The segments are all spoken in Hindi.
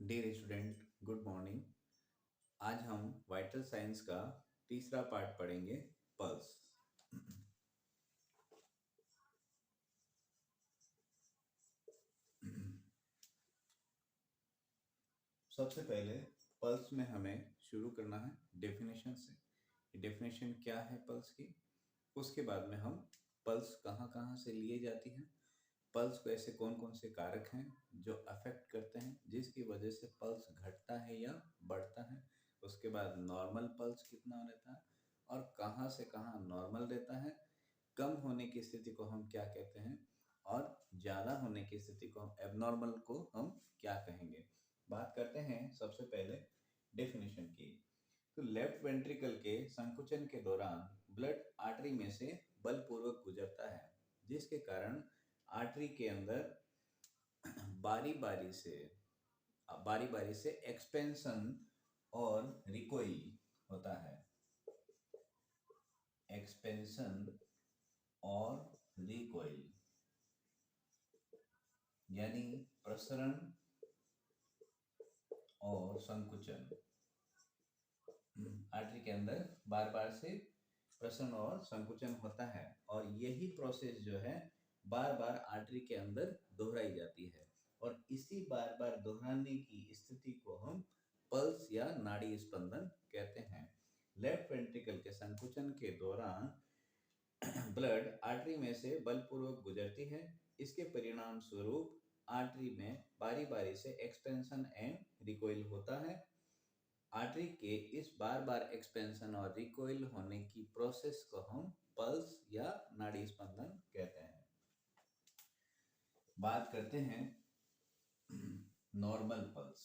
Dear student, good morning. आज हम वाइटल साइंस का तीसरा पार्ट पढ़ेंगे, पल्स। सबसे पहले पल्स में हमें शुरू करना है डेफिनेशन से। डेफिनेशन क्या है पल्स की। उसके बाद में हम पल्स कहाँ कहाँ से लिए जाती हैं, पल्स को ऐसे कौन कौन से कारक हैं जो अफेक्ट करते हैं जिसकी वजह से पल्स घटता है या बढ़ता है। उसके बाद नॉर्मल पल्स कितना रहता है और कहाँ से कहाँ नॉर्मल रहता है। कम होने की स्थिति को हम क्या कहते हैं और ज़्यादा होने की स्थिति को हम एबनॉर्मल को हम क्या कहेंगे। बात करते हैं सबसे पहले डेफिनेशन की। तो लेफ्ट वेंट्रिकल के संकुचन के दौरान ब्लड आर्टरी में से बलपूर्वक गुजरता है, जिसके कारण आर्टरी के अंदर बारी बारी से एक्सपेंशन और रिकॉइल होता है। एक्सपेंशन और रिकॉइल यानी प्रसरण और संकुचन। आर्टरी के अंदर बार बार से प्रसरण और संकुचन होता है और यही प्रोसेस जो है बार बार आर्टरी के अंदर दोहराई जाती है और इसी बार बार दोहराने की स्थिति को हम पल्स या नाड़ी स्पंदन कहते हैं। लेफ्ट वेंट्रिकल के संकुचन के दौरान ब्लड आर्टरी में से बलपूर्वक गुजरती है। इसके परिणाम स्वरूप आर्टरी में बारी बारी से एक्सपेंशन एंड रिकॉइल होता है। आर्टरी के इस बार बार एक्सपेंशन और रिकॉइल होने की प्रोसेस को हम पल्स या नाड़ी स्पंदन कहते हैं। बात करते हैं normal pulse.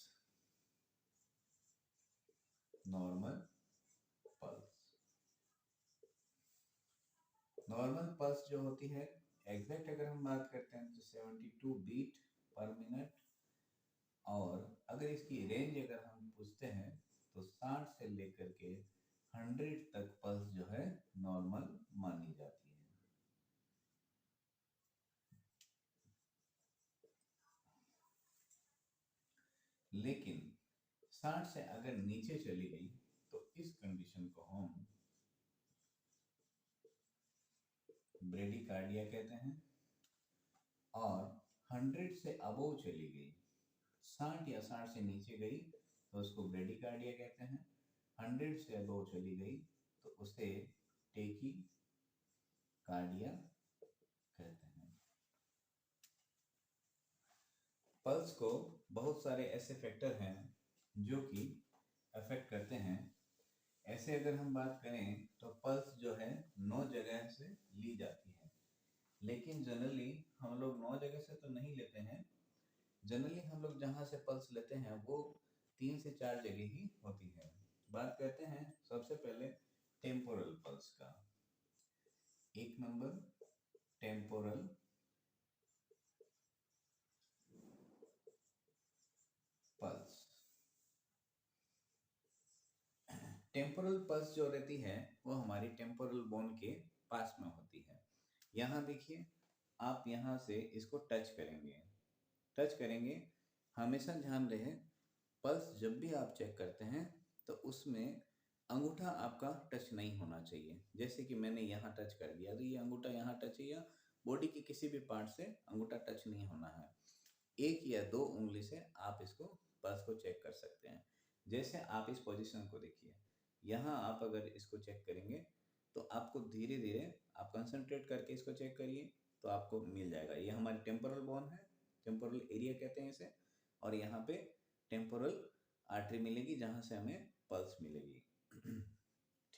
Normal pulse normal pulse जो होती है एग्जैक्ट अगर हम बात करते हैं तो 72 बीट पर मिनट, और अगर इसकी रेंज अगर हम पूछते हैं तो 60 से लेकर के 100 तक पल्स जो है नॉर्मल मानी जाती है। लेकिन 60 से अगर नीचे चली गई तो इस कंडीशन को हम ब्रेडिकार्डिया कहते हैं, और 100 से अबोव चली गई, 60 या 60 से नीचे गई तो उसको ब्रेडिकार्डिया कहते हैं। 100 से अबोव चली गई तो उसे टेकी कार्डिया कहते हैं। पल्स को बहुत सारे ऐसे फैक्टर हैं जो कि अफेक्ट करते हैं। ऐसे अगर हम बात करें तो पल्स जो है 9 जगह से ली जाती है, लेकिन जनरली हम लोग 9 जगह से तो नहीं लेते हैं। जनरली हम लोग जहाँ से पल्स लेते हैं वो 3 से 4 जगह ही होती है। बात करते हैं सबसे पहले टेम्पोरल पल्स का। एक number temporal pulse. Temporal pulse जो रहती है वो हमारी टेम्पोरल बोन के पास में होती है। यहाँ देखिए, आप यहाँ से इसको टच करेंगे। हमेशा ध्यान रहे, पल्स जब भी आप चेक करते हैं तो उसमें अंगूठा आपका टच नहीं होना चाहिए। जैसे कि मैंने यहाँ टच कर दिया तो ये अंगूठा यहाँ टच है, या बॉडी के किसी भी पार्ट से अंगूठा टच नहीं होना है। एक या दो उंगली से आप इसको पल्स को चेक कर सकते हैं। जैसे आप इस पोजीशन को देखिए, यहाँ आप अगर इसको चेक करेंगे तो आपको धीरे धीरे आप कंसंट्रेट करके इसको चेक करिए तो आपको मिल जाएगा। ये हमारी टेम्पोरल बोन है, टेम्पोरल एरिया कहते हैं इसे, और यहाँ पे टेम्पोरल आर्टरी मिलेगी जहाँ से हमें पल्स मिलेगी।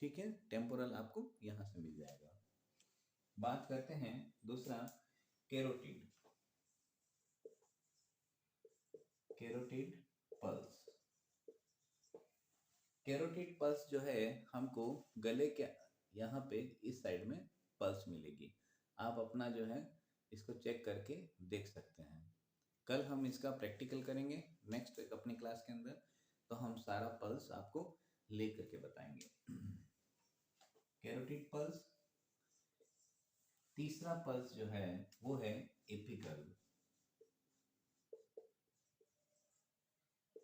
ठीक है, टेम्पोरल आपको यहाँ से मिल जाएगा। बात करते हैं दूसरा carotid. Carotid pulse. Carotid pulse जो है हमको गले के यहाँ पे इस साइड में पल्स मिलेगी। आप अपना जो है इसको चेक करके देख सकते हैं। कल हम इसका प्रैक्टिकल करेंगे नेक्स्ट अपनी क्लास के अंदर, तो हम सारा पल्स आपको ले करके बताएंगे। Carotid pulse. तीसरा पल्स जो है वो है एपिकल।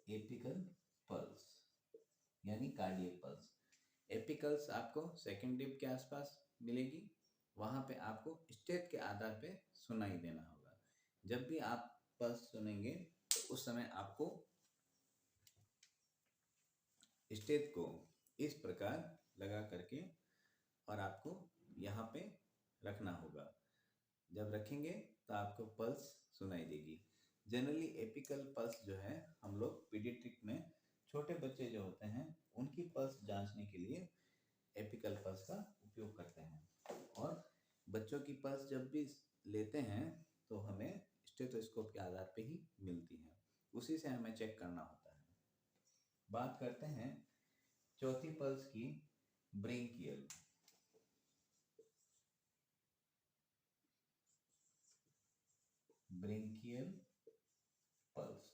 एपिकल पल्स यानी कार्डियक पल्स। एपिकल्स आपको सेकेंड डिप के आसपास मिलेगी, वहां पे आपको स्टेट के आधार पे सुनाई देना होगा। जब भी आप पल्स सुनेंगे तो उस समय आपको स्टेट को इस प्रकार लगा करके और आपको यहाँ पे रखना होगा। जब रखेंगे तो आपको पल्स सुनाई देगी। जनरली एपिकल पल्स जो है हम लोग पीडियाट्रिक में छोटे बच्चे जो होते हैं उनकी पल्स जांचने के लिए एपिकल पल्स का उपयोग करते हैं। और बच्चों की पल्स जब भी लेते हैं तो हमें स्टेथोस्कोप के आधार पे ही मिलती है, उसी से हमें चेक करना होता है। बात करते हैं चौथी पल्स की, branchial. Branchial pulse.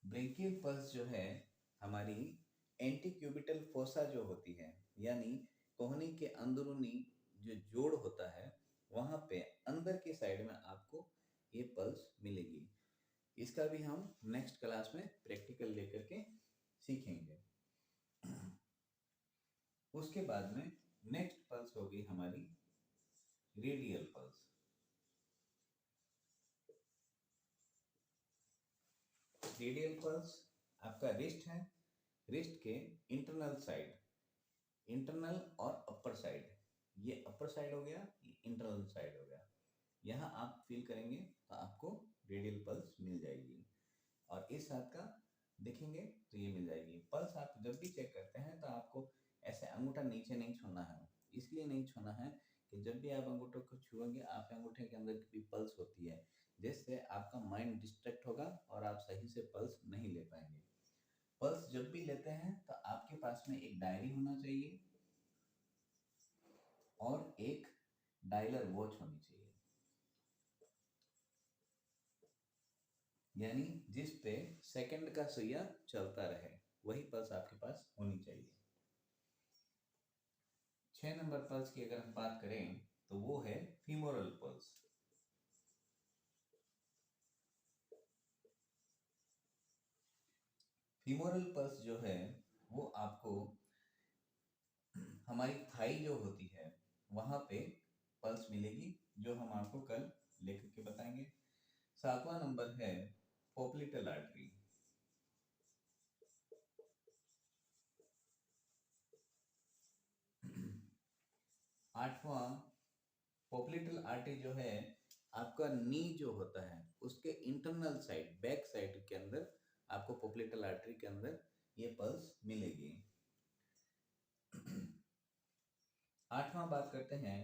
Branchial pulse जो है हमारी एंटीक्यूबिटल फोसा जो होती है, यानी कोहनी के अंदरूनी जो जोड़ होता है वहां पे अंदर की साइड में आपको ये पल्स मिलेगी। इसका भी हम नेक्स्ट क्लास में प्रैक्टिकल लेकर के सीखेंगे। उसके बाद में नेक्स्ट पल्स होगी हमारी रेडियल पल्स। रेडियल पल्स आपका रिस्ट है, रिस्ट के इंटरनल साइड, इंटरनल और अपर साइड, ये अपर साइड हो गया, ये इंटरनल साइड हो गया। यहाँ आप फील करेंगे तो आपको रेडियल पल्स मिल जाएगी। और इस हाथ का देखेंगे तो ये मिल जाएगी। पल्स आप जब भी चेक करते हैं तो आपको ऐसे अंगूठा नीचे नहीं छूना है। इसलिए नहीं छूना है कि जब भी आप अंगूठे को छुएंगे आपके अंगूठे के अंदर भी पल्स होती है, जिससे आपका माइंड डिस्ट्रैक्ट होगा और आप सही से पल्स नहीं ले पाएंगे। पल्स जब भी लेते हैं तो आपके पास में एक डायरी होना चाहिए और एक डायलर वॉच होनी चाहिए, यानी जिस पे सेकंड का सुइया चलता रहे, वही पल्स आपके पास होनी चाहिए। 6 नंबर पल्स की अगर हम बात करें तो वो है फीमोरल पल्स। फीमोरल पल्स जो है वो आपको हमारी थाई जो होती है वहां पे पल्स मिलेगी, जो हम आपको कल लेकर के बताएंगे। 7वां नंबर है पोप्लिटल आर्टरी। 8वां पोप्लिटल आर्टरी जो है आपका नी जो होता है उसके इंटरनल साइड, बैक साइड के अंदर आपको पोप्लिटल आर्टरी के अंदर ये पल्स मिलेगी। 8वां बात करते हैं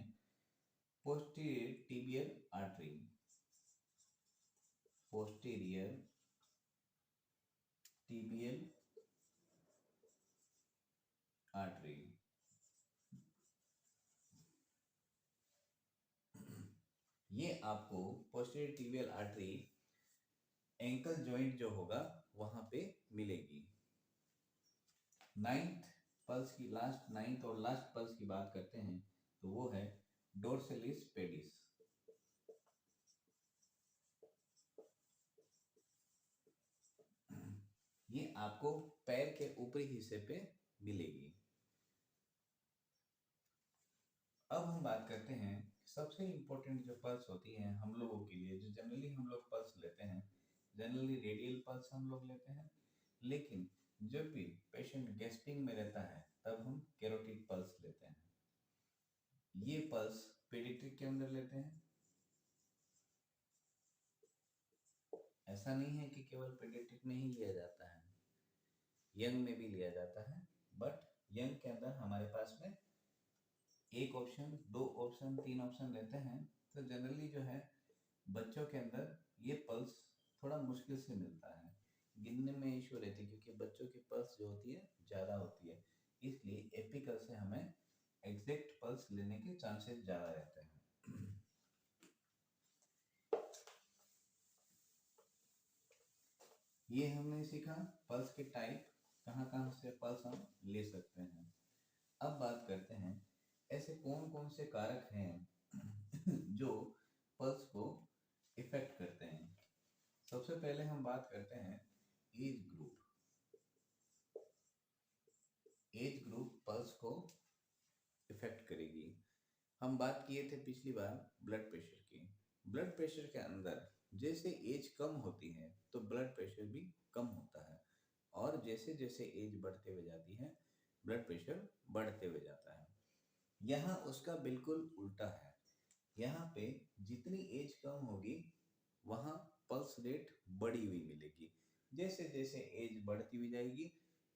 posterior tibial artery. Posterior tibial artery, ये आपको posterior tibial artery ankle joint जो होगा वहां पे मिलेगी। 9th पल्स की लास्ट, 9th और लास्ट पल्स की बात करते हैं तो वो है डोर्सलिस पेडिस। ये आपको पैर के ऊपरी हिस्से पे मिलेगी। अब हम बात करते हैं सबसे इम्पोर्टेंट जो पल्स होती है हम लोगों के लिए, जो जनरली हम लोग पल्स लेते हैं, जनरली रेडियल पल्स हम लोग लेते हैं, लेकिन जब भी पेशेंट गैस्पिंग में रहता है तब हम कैरोटिड पल्स लेते हैं। ये पल्स पीडियाट्रिक के अंदर लेते हैं। ऐसा नहीं है कि केवल पीडियाट्रिक में ही लिया जाता है, यंग में भी लिया जाता है, बट यंग के अंदर हमारे पास में एक ऑप्शन, 2 ऑप्शन, 3 ऑप्शन रहते हैं। तो जनरली जो है बच्चों के अंदर ये पल्स थोड़ा मुश्किल से मिलता है, गिनने में इशू रहती है क्योंकि बच्चों की पल्स जो होती है ज़्यादा होती है, इसलिए एपिकल से हमें एग्जैक्ट पल्स लेने के चांसेस ज़्यादा रहते हैं। ये हमने सीखा पल्स के टाइप, कहाँ कहाँ से पल्स हम ले सकते हैं। अब बात करते हैं ऐसे कौन कौन से कारक हैं जो पल्स को इफेक्ट करते हैं। सबसे पहले हम बात करते हैं age group. Age group pulse को इफेक्ट करेगी। हम बात किए थे पिछली बार ब्लड प्रेशर की। ब्लड प्रेशर के अंदर जैसे एज कम होती है तो ब्लड प्रेशर भी कम होता है, और जैसे जैसे एज बढ़ते हुए जाती है ब्लड प्रेशर बढ़ते हुए जाता है। यहाँ उसका बिल्कुल उल्टा है। यहाँ पे जितनी एज कम होगी वहाँ पल्स रेट बढ़ी हुई मिलेगी। जैसे जैसे एज बढ़ती हुई जाएगी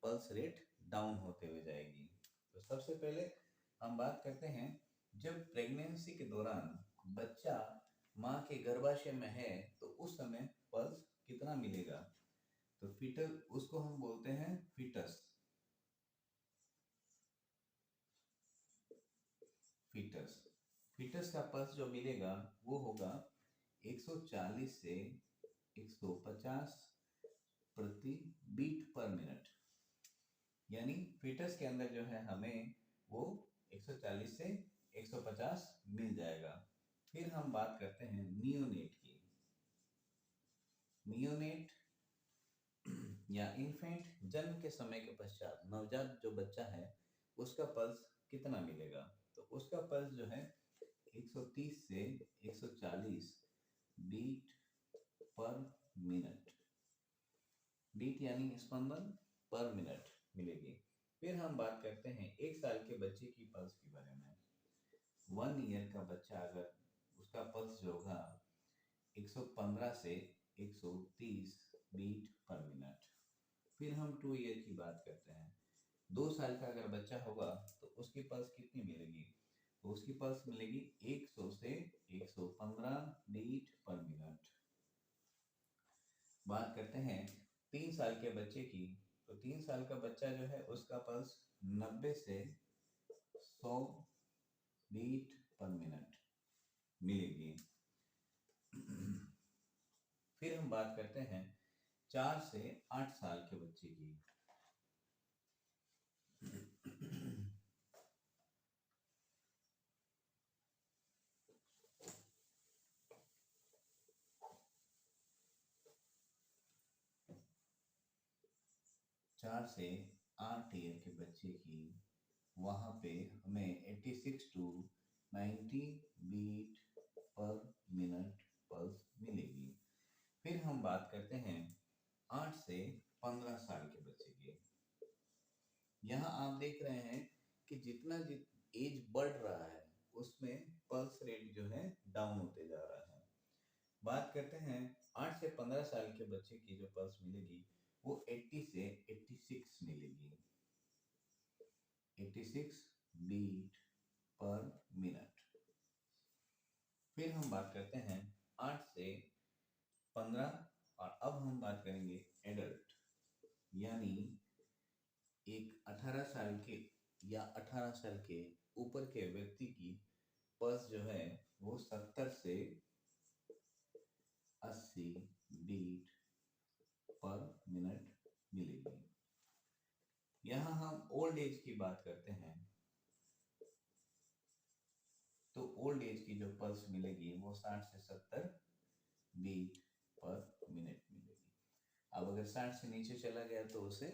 पल्स रेट डाउन होते हुए जाएगी। तो सबसे पहले हम बात करते हैं, जब प्रेगनेंसी के दौरान बच्चा माँ के गर्भाशय में है तो उस समय पल्स कितना मिलेगा। तो फीटल, उसको हम बोलते हैं फीटस। फीटस फीटस का पल्स जो मिलेगा वो होगा 140 से 150 प्रति बीट पर मिनट। यानी फीटस के अंदर जो है हमें वो 140 से 150 मिल जाएगा। फिर हम बात करते हैं नियोनेट की। नियोनेट या इन्फेंट जन्म के समय के पश्चात नवजात जो बच्चा है उसका पल्स कितना मिलेगा। तो उसका पल्स जो है 130 से 140 बीट पर मिनट। बीट यानी स्पंदन पर मिनट मिलेगी। फिर हम बात करते हैं 1 साल के बच्चे की पल्स के बारे में। 1 ईयर का बच्चा अगर उसका पल्स जो होगा 115 से 130 बीट पर मिनट। फिर हम 2 ईयर की बात करते हैं। 2 साल का अगर बच्चा होगा तो उसकी पल्स कितनी मिलेगी। तो उसकी पल्स मिलेगी 100 से 115 बीट पर मिनट। बात करते हैं 3 साल के बच्चे की। तो 3 साल का बच्चा जो है उसका पल्स 90 से 100 बीट पर मिनट मिलेगी। फिर हम बात करते हैं 4 से 8 साल के बच्चे की। 4 से 8 ईयर के बच्चे की, वहाँ पे हमें 86 to 90 beat per minute pulse मिलेगी। फिर हम बात करते हैं 8 से 15 साल के बच्चे की। यहाँ आप देख रहे हैं कि जितना एज बढ़ रहा है उसमें पल्स रेट जो है डाउन होते जा रहा है। बात करते हैं 8 से 15 साल के बच्चे की जो पल्स मिलेगी वो 80 से 86 मिलेगी। 86 बीट पर मिनट। फिर हम बात करते हैं 8 से 15, और अब हम बात करेंगे एडल्ट, यानी एक 18 साल के या 18 साल के ऊपर के व्यक्ति की पल्स जो है वो 70 से 80 बीट पर मिनट मिलेगी। यहाँ हम ओल्ड एज की बात करते हैं तो ओल्ड एज की जो पल्स मिलेगी वो 60 से 70 बीट पर मिनट मिलेगी। अब अगर 60 से नीचे चला गया तो उसे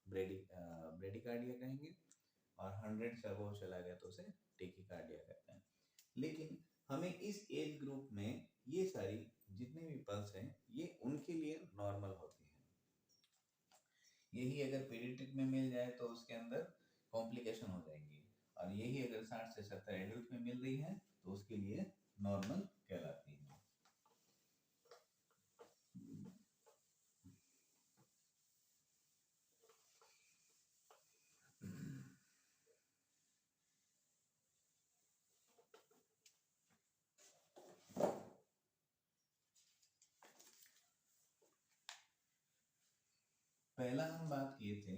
ब्रेडिकार्डिया कहेंगे, और 100 से अबव चला गया तो उसे टेकिकार्डिया कहते हैं। लेकिन हमें इस एज ग्रुप में ये सारी जितने भी पल्स हैं ये उनके लिए नॉर्मल होती हैं। यही अगर पीडियाट्रिक में मिल जाए तो उसके अंदर कॉम्प्लिकेशन हो जाएंगी, और यही अगर 60 से 70 एडल्ट में मिल रही है तो उसके लिए नॉर्मल कहलाती है। पहला हम बात किए थे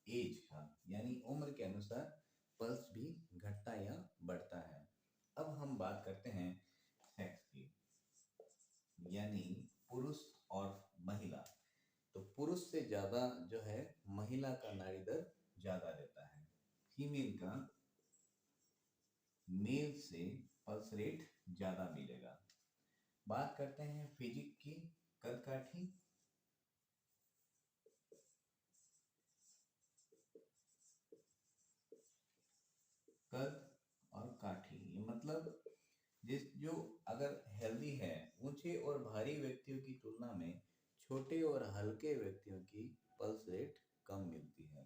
एज का, यानी उम्र के अनुसार पल्स भी घटता या बढ़ता है। अब हम बात करते हैं सेक्स की, यानी पुरुष और महिला। तो पुरुष से ज्यादा जो है महिला का नाड़ी दर ज्यादा रहता है। फीमेल का मेल से पल्स रेट ज्यादा मिलेगा। बात करते हैं फिजिक की, कदकाठी, कद और काठी, ये मतलब जो अगर हेल्दी है, ऊंचे और भारी व्यक्तियों की तुलना में छोटे और हल्के व्यक्तियों की पल्स रेट कम मिलती है।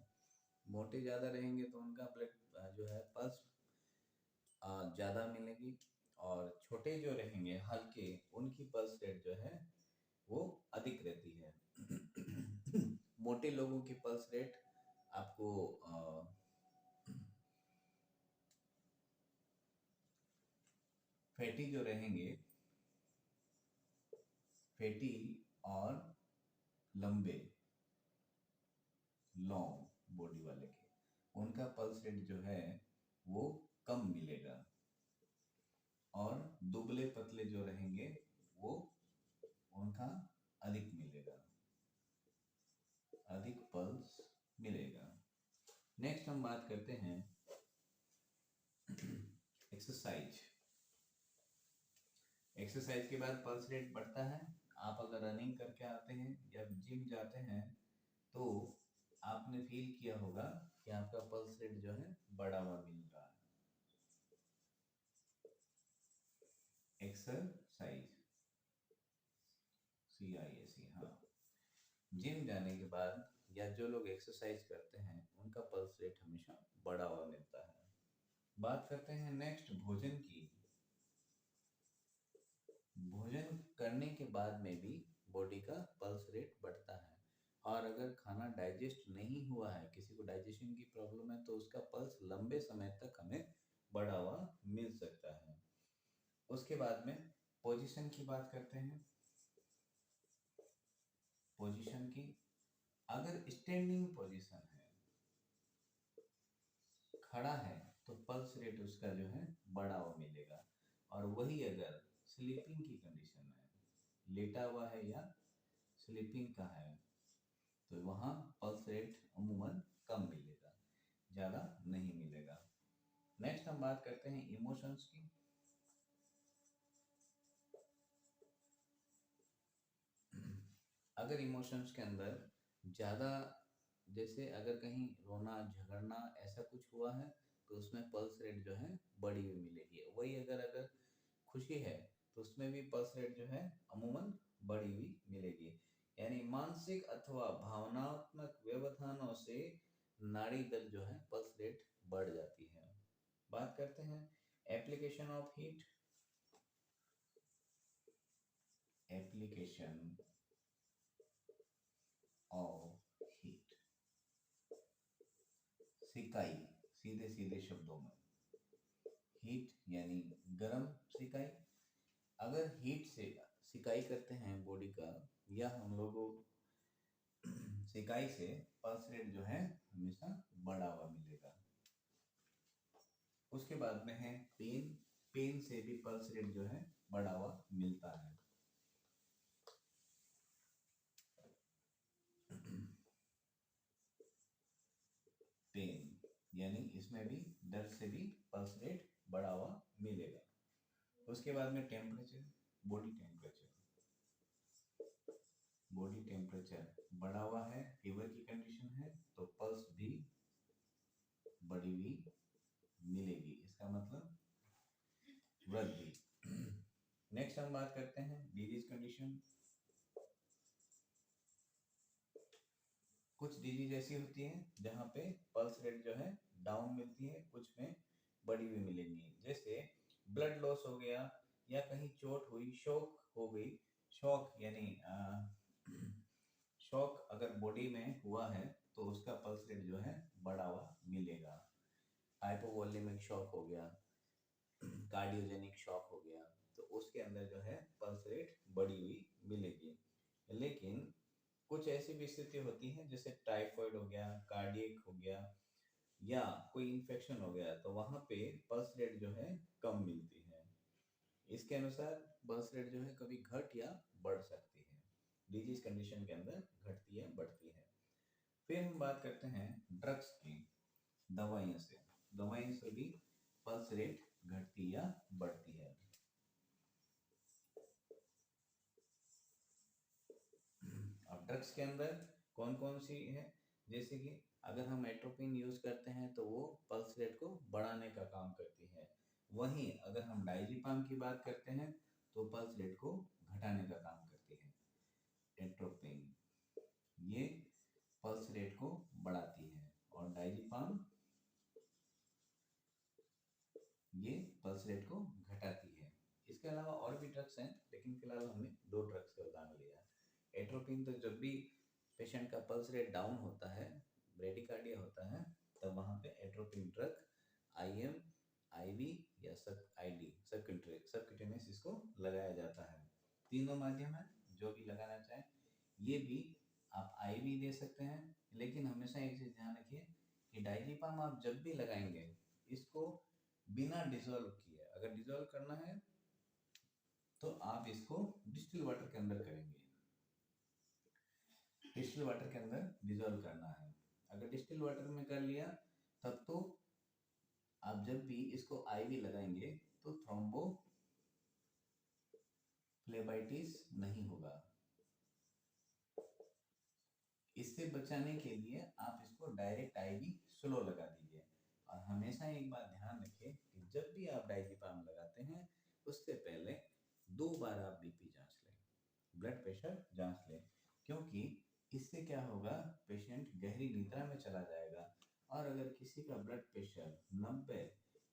मोटे ज्यादा रहेंगे तो उनका ब्लड जो है पल्स ज्यादा मिलेगी, और छोटे जो रहेंगे हल्के, उनकी पल्स रेट जो है वो अधिक रहती है। मोटे लोगों की पल्स रेट आपको फैटी जो रहेंगे, फैटी और लंबे, लॉन्ग बॉडी वाले के, उनका पल्स रेट जो है वो कम मिलेगा, और दुबले पतले जो रहेंगे वो उनका अधिक मिलेगा, अधिक पल्स मिलेगा। नेक्स्ट हम बात करते हैं एक्सरसाइज। एक्सरसाइज के बाद पल्स रेट बढ़ता है। आप अगर रनिंग करके आते हैं या जिम जाते हैं तो आपने फील किया होगा कि आपका पल्स रेट जो है बढ़ा हुआ मिल रहा है। एक्सरसाइज, CIAC, हाँ। जिम जाने के बाद या जो लोग एक्सरसाइज करते हैं उनका पल्स रेट हमेशा बढ़ा हुआ मिलता है। बात करते हैं नेक्स्ट भोजन की। भोजन करने के बाद में भी बॉडी का पल्स रेट बढ़ता है, और अगर खाना डाइजेस्ट नहीं हुआ है, किसी को डाइजेशन की प्रॉब्लम है, तो उसका पल्स लंबे समय तक हमें बढ़ा हुआ मिल सकता है। उसके बाद में पोजीशन की बात करते हैं। पोजीशन की, अगर स्टैंडिंग पोजीशन है, खड़ा है, तो पल्स रेट उसका जो है बढ़ा हुआ मिलेगा, और वही अगर स्लीपिंग की कंडीशन है, लेटा हुआ है या स्लीपिंग का है, तो वहाँ पल्स रेट अमूमन कम मिलेगा, ज़्यादा नहीं मिलेगा। नेक्स्ट हम बात करते हैं इमोशंस की। अगर इमोशंस के अंदर ज़्यादा, जैसे अगर कहीं रोना झगड़ना ऐसा कुछ हुआ है, तो उसमें पल्स रेट जो है बढ़ी हुई मिलेगी। वही अगर अगर खुशी है तो उसमें भी पल्स रेट जो है अमूमन बढ़ी हुई मिलेगी। यानी मानसिक अथवा भावनात्मक व्यवधानों से नाड़ी दर जो है पल्स रेट बढ़ जाती है। बात करते हैं application of heat. Application of heat, सिकाई, सीधे सीधे शब्दों में हीट यानी गर्म सिकाई। अगर हीट से सिकाई करते हैं बॉडी का, या हम लोगों सिकाई से पल्स रेट जो है हमेशा बढ़ा हुआ मिलेगा। उसके बाद में है पेन। पेन से भी पल्स रेट जो है बढ़ा हुआ मिलता है। पेन यानी इसमें भी दर्द से भी पल्स रेट बढ़ा हुआ मिलेगा। उसके बाद में temperature, body temperature. Body temperature बढ़ा हुआ है, फीवर की कंडीशन है, तो पल्स भी बढ़ी हुई मिलेगी, इसका मतलब वृद्धि। नेक्स्ट हम बात करते हैं डिजीज कंडीशन। कुछ डिजीज ऐसी होती है जहाँ पे पल्स रेट जो है डाउन मिलती है, कुछ में बढ़ी हुई मिलेंगी। जैसे ब्लड लॉस हो गया, या कहीं चोट हुई, शॉक हो गई। शॉक यानी शॉक अगर बॉडी में हुआ है तो उसका पल्स रेट जो है बढ़ा हुआ मिलेगा। हाइपोवोलेमिक शॉक हो गया, कार्डियोजेनिक शॉक हो गया, तो उसके अंदर जो है पल्स रेट बढ़ी हुई मिलेगी। लेकिन कुछ ऐसी भी स्थिति होती है जैसे टाइफाइड हो गया, कार्डियक हो गया, या कोई इन्फेक्शन हो गया, तो वहां पे पल्स रेट जो है कम मिलती है। इसके अनुसार पल्स रेट जो है कभी घट या बढ़ सकती है, डिजीज कंडीशन के अंदर घटती है, बढ़ती है। फिर हम बात करते हैं ड्रग्स की, दवाइयों से। दवाइयों से भी पल्स रेट घटती या बढ़ती है। ड्रग्स के अंदर कौन कौन सी है, जैसे कि अगर हम एट्रोपिन यूज करते हैं तो वो पल्स रेट को बढ़ाने का काम करती है। वहीं अगर हम डायजीपाम की बात करते हैं तो पल्स रेट को घटाने का काम करती है। एट्रोपिन ये पल्स रेट को बढ़ाती है और डायजीपाम ये पल्स रेट को घटाती है। इसके अलावा और भी ड्रग्स हैं, लेकिन फिलहाल हमने दो ड्रग्स का उदाहरण लिया। एट्रोपिन तो जब भी पेशेंट का पल्स रेट डाउन होता है, ब्रेडिकार्डिया होता है, तब वहाँ पे एट्रोपिन ड्रग IM, IV या ID सबक्यूटेनियस इसको लगाया जाता है। तीनों माध्यम है, जो भी लगाना चाहें। ये भी आप IV दे सकते हैं, लेकिन हमेशा एक चीज ध्यान रखिए कि डायजीपाम आप जब भी लगाएंगे इसको बिना डिसॉल्व किए, अगर डिसॉल्व करना है तो आप इसको डिस्टिल वाटर के अंदर करेंगे। डिस्टिल वाटर के अंदर डिसॉल्व करना है। अगर डिस्टिल वाटर में कर लिया तब तो आप जब भी इसको IV लगाएंगे तो थ्रोम्बोफ्लेबाइटिस नहीं होगा। इससे बचाने के लिए आप इसको डायरेक्ट IV स्लो लगा दीजिए। और हमेशा एक बात ध्यान रखिए कि जब भी आप डायजीपाम लगाते हैं उससे पहले 2 बार आप BP जांच लें, ब्लड प्रेशर जांच लें, क्योंकि इससे क्या होगा, पेशेंट गहरी निद्रा में चला जाएगा। और अगर किसी का ब्लड प्रेशर 90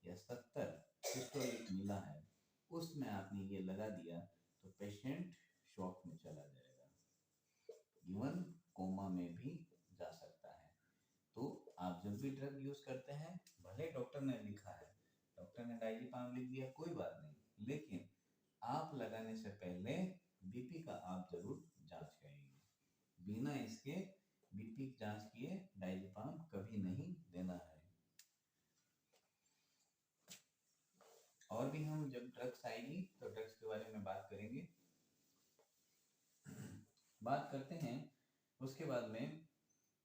या 70 सिस्टोलिक मिला है, उसमें आपने ये लगा दिया तो पेशेंट शॉक में चला जाएगा, इवन कोमा में भी जा सकता है। तो आप जब भी ड्रग यूज करते हैं, भले डॉक्टर ने लिखा है, डॉक्टर ने डायजीपाम लिख दिया, कोई बात नहीं, लेकिन आप लगाने से पहले BP का आप जरूर जांच करेंगे। बिना इसके BP जांच किए डायजीपाम कभी नहीं देना है। और भी हम जब ड्रग्स आएगी तो ड्रग्स के बारे में बात करेंगे। बात करते हैं उसके बाद में,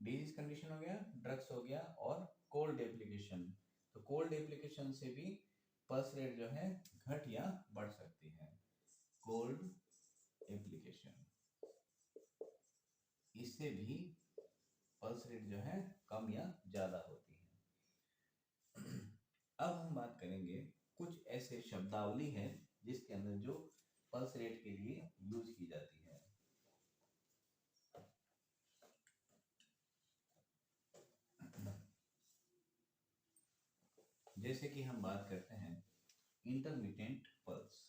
डिजीज कंडीशन हो गया, ड्रग्स हो गया, और कोल्ड एप्लीकेशन। तो कोल्ड एप्लीकेशन से भी पल्स रेट जो है घट या बढ़ सकती है। कोल्ड एप्लीकेशन, इससे भी पल्स रेट जो है कम या ज्यादा होती है। अब हम बात करेंगे कुछ ऐसे शब्दावली है जिसके अंदर जो पल्स रेट के लिए यूज की जाती है। जैसे कि हम बात करते हैं इंटरमिटेंट पल्स,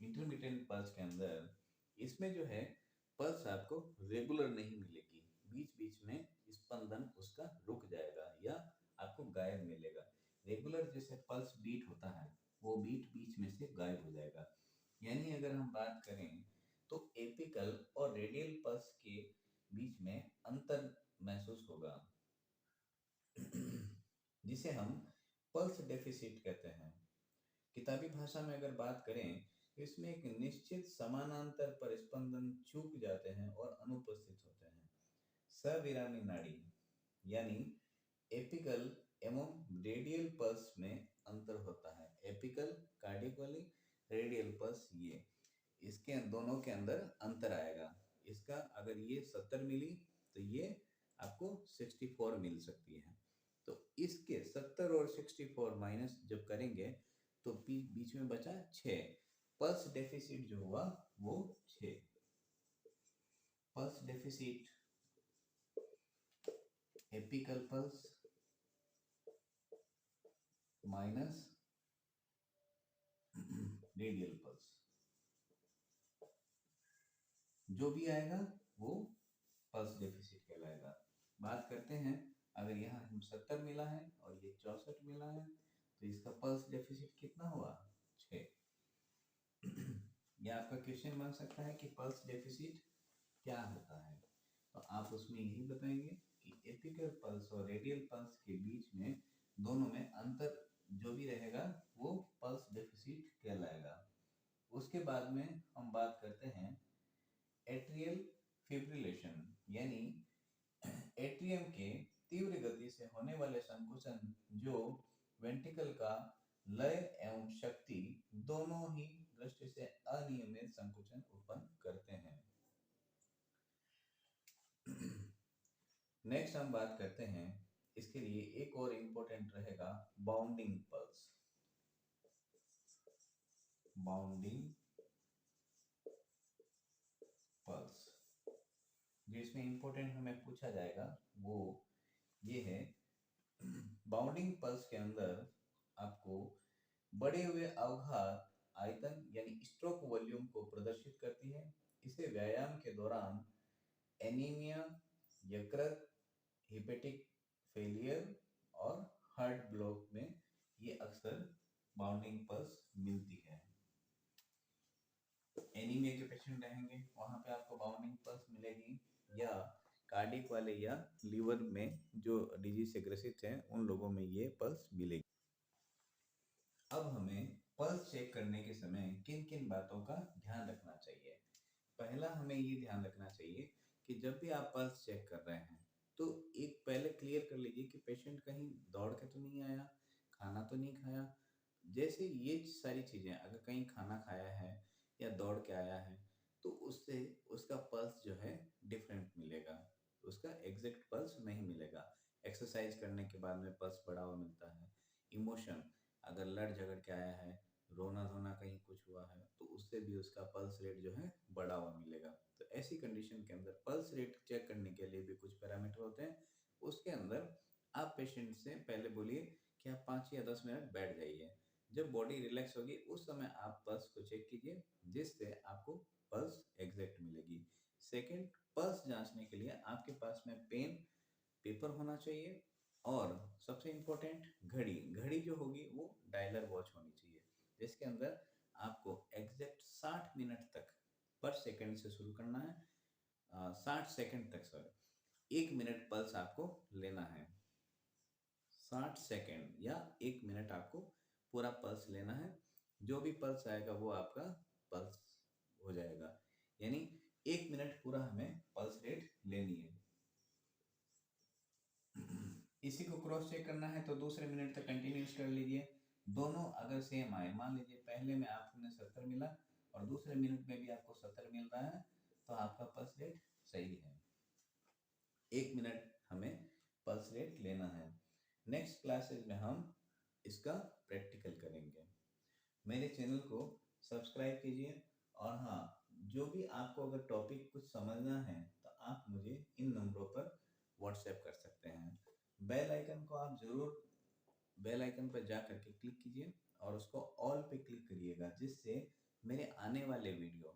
इंटरमिटेंट पल्स के अंदर इसमें जो है पल्स आपको रेगुलर नहीं मिलेगी, बीच बीच में स्पंदन उसका रुक जाएगा या आपको गायब मिलेगा। रेगुलर जैसे पल्स बीट होता है, वो बीट बीच में से गायब हो जाएगा। यानी अगर हम बात करें तो एपिकल और रेडियल पल्स के बीच में अंतर महसूस होगा, जिसे हम पल्स डेफिसिट कहते हैं। किताबी भाषा में अगर बात करें तो इसमें एक निश्चित समानांतर पर स्पंदन चूक जाते हैं और अनुपस्थित होते हैं। सविरामी नाड़ी यानी एपिकल एवं रेडियल पल्स में अंतर होता है। एपिकल कार्डियकली, रेडियल पल्स ये, इसके दोनों के अंदर अंतर आएगा। इसका अगर ये 70 मिली तो ये आपको 64 मिल सकती है। तो इसके 70 और 64 माइनस जब करेंगे तो बीच में बचा 6। पल्स डेफिसिट जो हुआ वो 6। Pulse deficit, apical pulse minus radial pulse, जो भी आएगा वो पल्स डेफिसिट कहलाएगा। बात करते हैं, अगर यहाँ हम 70 मिला है और ये 64 मिला है तो इसका पल्स डेफिसिट कितना हुआ, 6। यह आपका क्वेश्चन बन सकता है कि पल्स डेफिसिट क्या होता है, तो आप उसमें यही बताएंगे कि एपिकल पल्स और रेडियल पल्स के बीच में दोनों में अंतर जो भी रहेगा वो पल्स डेफिसिट कहलाएगा। उसके बाद में हम बात करते हैं एट्रियल फिब्रिलेशन, यानी एट्रियम के तीव्र गति से होने वाले संकुचन जो वेंट्रिकल का लय एवं शक्ति दोनों ही दृष्टि से अनियमित संकुचन उत्पन्न करते हैं। नेक्स्ट हम बात करते हैं, इसके लिए एक और इम्पोर्टेंट रहेगा बाउंडिंग पल्स। बाउंडिंग पल्स जिसमें इम्पोर्टेंट हमें पूछा जाएगा वो ये है, बाउंडिंग पल्स के अंदर आपको बढ़े हुए अवघात आयतन यानी स्ट्रोक वॉल्यूम को प्रदर्शित करती है। इसे व्यायाम के दौरान एनीमिया, यकृत, हेपेटिक फेलियर और हार्ट ब्लॉक में ये अक्सर बाउंडिंग पल्स मिलती है। एनीमिया के पेशेंट रहेंगे वहां पे आपको बाउंडिंग पल्स मिलेगी, या कार्डिक वाले या लीवर में जो डिजीज से ग्रसित हैं उन लोगों में ये पल्स मिलेगी। अब हमें पल्स चेक करने के समय किन किन बातों का ध्यान रखना चाहिए। पहला हमें ये ध्यान रखना चाहिए कि जब भी आप पल्स चेक कर रहे हैं तो एक पहले क्लियर कर लीजिए कि पेशेंट कहीं दौड़ के तो नहीं आया, खाना तो नहीं खाया। जैसे ये सारी चीज़ें, अगर कहीं खाना खाया है या दौड़ के आया है तो उससे उसका पल्स जो है डिफरेंट मिलेगा, उसका एग्जैक्ट पल्स नहीं मिलेगा। एक्सरसाइज करने के बाद में पल्स बढ़ा हुआ मिलता है। इमोशन, अगर लड़ झगड़ के आया है, रोना धोना कहीं कुछ हुआ है तो उससे भी उसका पल्स रेट जो है बढ़ा हुआ मिलेगा। तो ऐसी कंडीशन के अंदर पल्स रेट चेक करने के लिए भी कुछ पैरामीटर होते हैं। उसके अंदर आप पेशेंट से पहले बोलिए कि आप 5 या 10 मिनट बैठ जाइए। जब बॉडी रिलैक्स होगी उस समय आप पल्स को चेक कीजिए, जिससे आपको पल्स एग्जैक्ट मिलेगी। सेकंड, पल्स जांचने के लिए आपके पास में पेन, पेपर होना चाहिए, और सबसे इम्पोर्टेंट घड़ी। घड़ी जो होगी वो डायलर वॉच होनी चाहिए, जिसके अंदर आपको एग्जैक्ट 60 मिनट तक पर सेकंड से शुरू करना है, 60 सेकंड तक, सॉरी 1 मिनट पल्स आपको लेना है। 60 सेकंड या 1 मिनट आपको पूरा पल्स लेना है। जो भी पल्स आएगा वो आपका पल्स हो जाएगा, यानी 1 मिनट पूरा हमें पल्स रेट लेनी है। इसी को क्रॉस चेक करना है तो दूसरे मिनट तक कंटिन्यूस कर लीजिए। दोनों अगर सेम आए, मान लीजिए पहले में आपने 70 मिला और दूसरे मिनट में भी आपको 70 मिल रहा है, तो आपका पल्स रेट सही है। 1 मिनट हमें पल्स रेट लेना है। नेक्स्ट क्लासेस में हम इसका प्रैक्टिकल करेंगे। मेरे चैनल को सब्सक्राइब कीजिए, और हाँ, जो भी आपको अगर टॉपिक कुछ समझना है तो आप मुझे इन नंबरों पर व्हाट्सएप कर सकते हैं। बेल आइकन को आप जरूर, बेल आइकन पर जा करके क्लिक कीजिए और उसको ऑल पे क्लिक करिएगा, जिससे मेरे आने वाले वीडियो